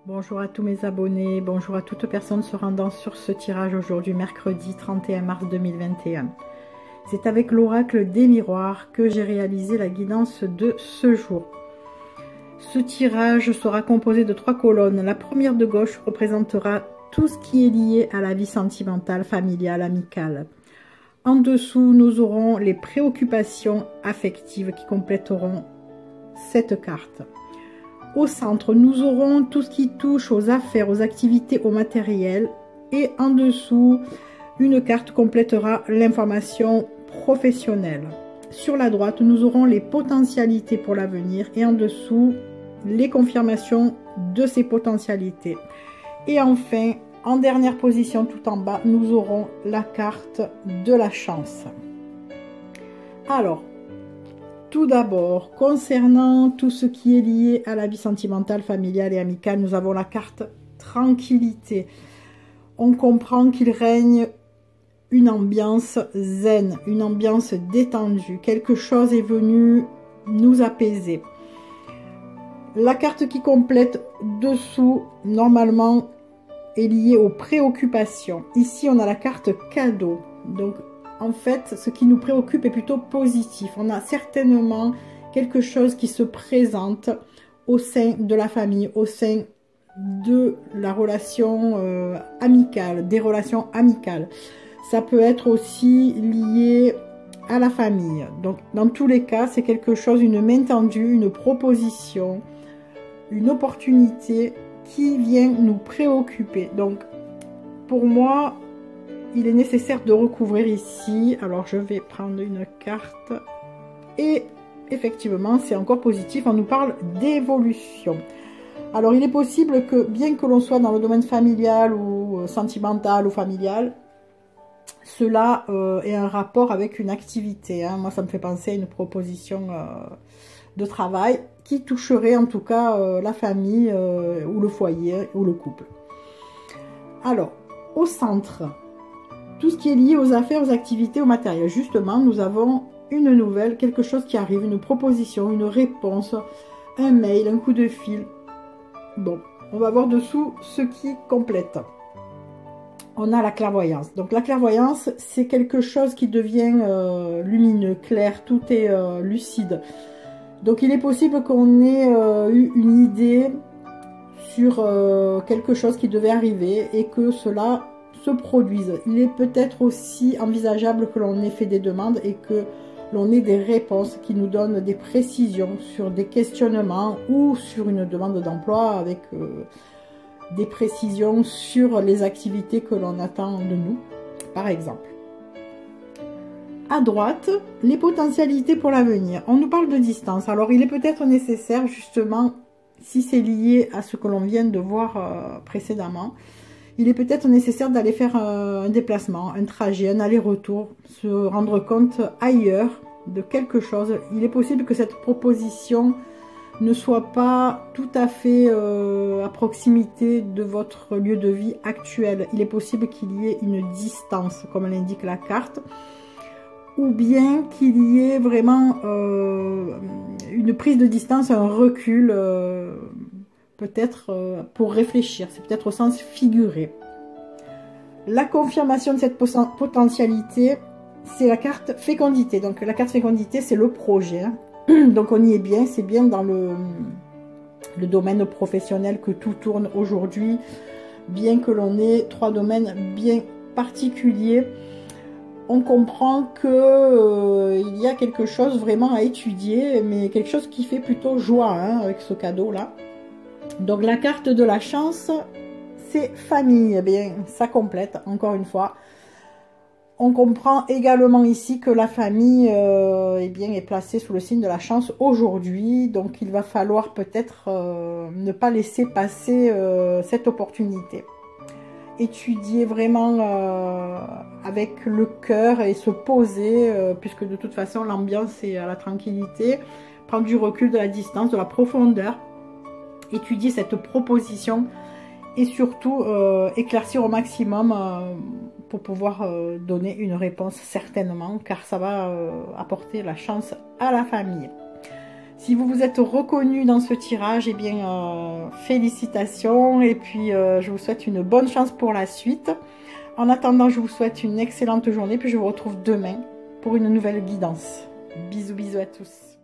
Bonjour à tous mes abonnés, bonjour à toute personne se rendant sur ce tirage aujourd'hui, mercredi 31 mars 2021. C'est avec l'oracle des miroirs que j'ai réalisé la guidance de ce jour. Ce tirage sera composé de 3 colonnes. La première de gauche représentera tout ce qui est lié à la vie sentimentale, familiale, amicale. En dessous, nous aurons les préoccupations affectives qui compléteront cette carte. Au centre, nous aurons tout ce qui touche aux affaires, aux activités, au matériel. Et en dessous, une carte complétera l'information professionnelle. Sur la droite, nous aurons les potentialités pour l'avenir. Et en dessous, les confirmations de ces potentialités. Et enfin, en dernière position, tout en bas, nous aurons la carte de la chance. Alors, tout d'abord, concernant tout ce qui est lié à la vie sentimentale, familiale et amicale, nous avons la carte tranquillité. On comprend qu'il règne une ambiance zen, une ambiance détendue. Quelque chose est venu nous apaiser. La carte qui complète dessous, normalement, est liée aux préoccupations. Ici, on a la carte cadeau. Donc, en fait, ce qui nous préoccupe est plutôt positif. On a certainement quelque chose qui se présente au sein de la famille, au sein de la relation amicale, des relations amicales. Ça peut être aussi lié à la famille. Donc, dans tous les cas, c'est quelque chose, une main tendue, une proposition, une opportunité qui vient nous préoccuper. Donc, pour moi, il est nécessaire de recouvrir ici. Alors, je vais prendre une carte. Et effectivement, c'est encore positif. On nous parle d'évolution. Alors, il est possible que, bien que l'on soit dans le domaine familial ou sentimental ou familial, cela ait un rapport avec une activité. Moi, ça me fait penser à une proposition de travail qui toucherait en tout cas la famille ou le foyer ou le couple. Alors, au centre, tout ce qui est lié aux affaires, aux activités, au matériel. Justement, nous avons une nouvelle, quelque chose qui arrive, une proposition, une réponse, un mail, un coup de fil. Bon, on va voir dessous ce qui complète. On a la clairvoyance. Donc la clairvoyance, c'est quelque chose qui devient lumineux, clair, tout est lucide. Donc il est possible qu'on ait eu une idée sur quelque chose qui devait arriver et que cela se produisent. Il est peut-être aussi envisageable que l'on ait fait des demandes et que l'on ait des réponses qui nous donnent des précisions sur des questionnements ou sur une demande d'emploi avec des précisions sur les activités que l'on attend de nous, par exemple. À droite, les potentialités pour l'avenir. On nous parle de distance. Alors, il est peut-être nécessaire, justement, si c'est lié à ce que l'on vient de voir précédemment, il est peut-être nécessaire d'aller faire un déplacement, un trajet, un aller-retour, se rendre compte ailleurs de quelque chose. Il est possible que cette proposition ne soit pas tout à fait à proximité de votre lieu de vie actuel. Il est possible qu'il y ait une distance, comme l'indique la carte, ou bien qu'il y ait vraiment une prise de distance, un recul, peut-être pour réfléchir, c'est peut-être au sens figuré. La confirmation de cette potentialité, c'est la carte fécondité. Donc la carte fécondité, c'est le projet. Donc on y est bien, c'est bien dans le domaine professionnel que tout tourne aujourd'hui, bien que l'on ait 3 domaines bien particuliers. On comprend que il y a quelque chose vraiment à étudier, mais quelque chose qui fait plutôt joie avec ce cadeau-là. Donc la carte de la chance, c'est famille. Eh bien, ça complète, encore une fois. On comprend également ici que la famille eh bien, est placée sous le signe de la chance aujourd'hui. Donc il va falloir peut-être ne pas laisser passer cette opportunité. Étudier vraiment avec le cœur et se poser, puisque de toute façon l'ambiance est à la tranquillité. Prendre du recul, de la distance, de la profondeur. Étudier cette proposition et surtout éclaircir au maximum pour pouvoir donner une réponse certainement, car ça va apporter la chance à la famille. Si vous vous êtes reconnu dans ce tirage, eh bien, félicitations. Et puis, je vous souhaite une bonne chance pour la suite. En attendant, je vous souhaite une excellente journée. Puis, je vous retrouve demain pour une nouvelle guidance. Bisous, bisous à tous.